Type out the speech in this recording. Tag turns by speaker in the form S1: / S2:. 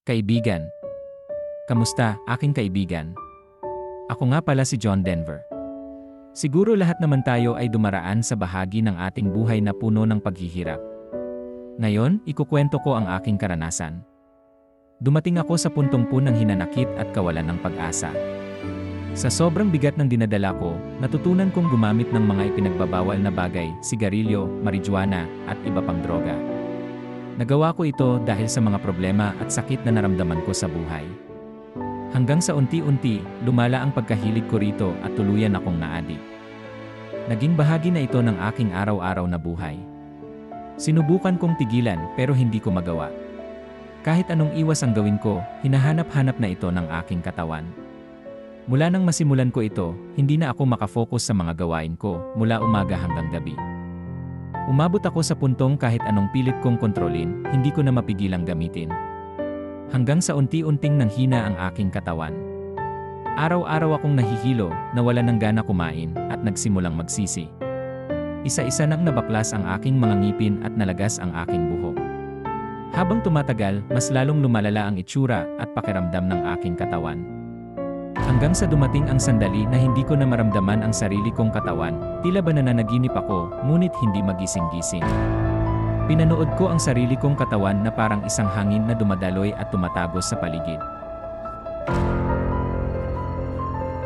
S1: Kaibigan. Kamusta, aking kaibigan? Ako nga pala si John Denver. Siguro lahat naman tayo ay dumaraan sa bahagi ng ating buhay na puno ng paghihirap. Ngayon, ikukwento ko ang aking karanasan. Dumating ako sa puntong ng hinanakit at kawalan ng pag-asa. Sa sobrang bigat ng dinadala ko, natutunan kong gumamit ng mga ipinagbabawal na bagay, sigarilyo, marijuana, at iba pang droga. Nagawa ko ito dahil sa mga problema at sakit na naramdaman ko sa buhay. Hanggang sa unti-unti, lumala ang pagkahilig ko rito at tuluyan akong naadik. Naging bahagi na ito ng aking araw-araw na buhay. Sinubukan kong tigilan pero hindi ko magawa. Kahit anong iwas ang gawin ko, hinahanap-hanap na ito ng aking katawan. Mula nang masimulan ko ito, hindi na ako makafocus sa mga gawain ko mula umaga hanggang gabi. Umabot ako sa puntong kahit anong pilit kong kontrolin, hindi ko na mapigilang gamitin. Hanggang sa unti-unting nanghina ang aking katawan. Araw-araw akong nahihilo, nawalan ng gana kumain, at nagsimulang magsisi. Isa-isa nang nabaklas ang aking mga ngipin at nalagas ang aking buhok. Habang tumatagal, mas lalong lumalala ang itsura at pakiramdam ng aking katawan. Hanggang sa dumating ang sandali na hindi ko na maramdaman ang sarili kong katawan, tila ba nananaginip ako, ngunit hindi magising-gising. Pinanood ko ang sarili kong katawan na parang isang hangin na dumadaloy at tumatagos sa paligid.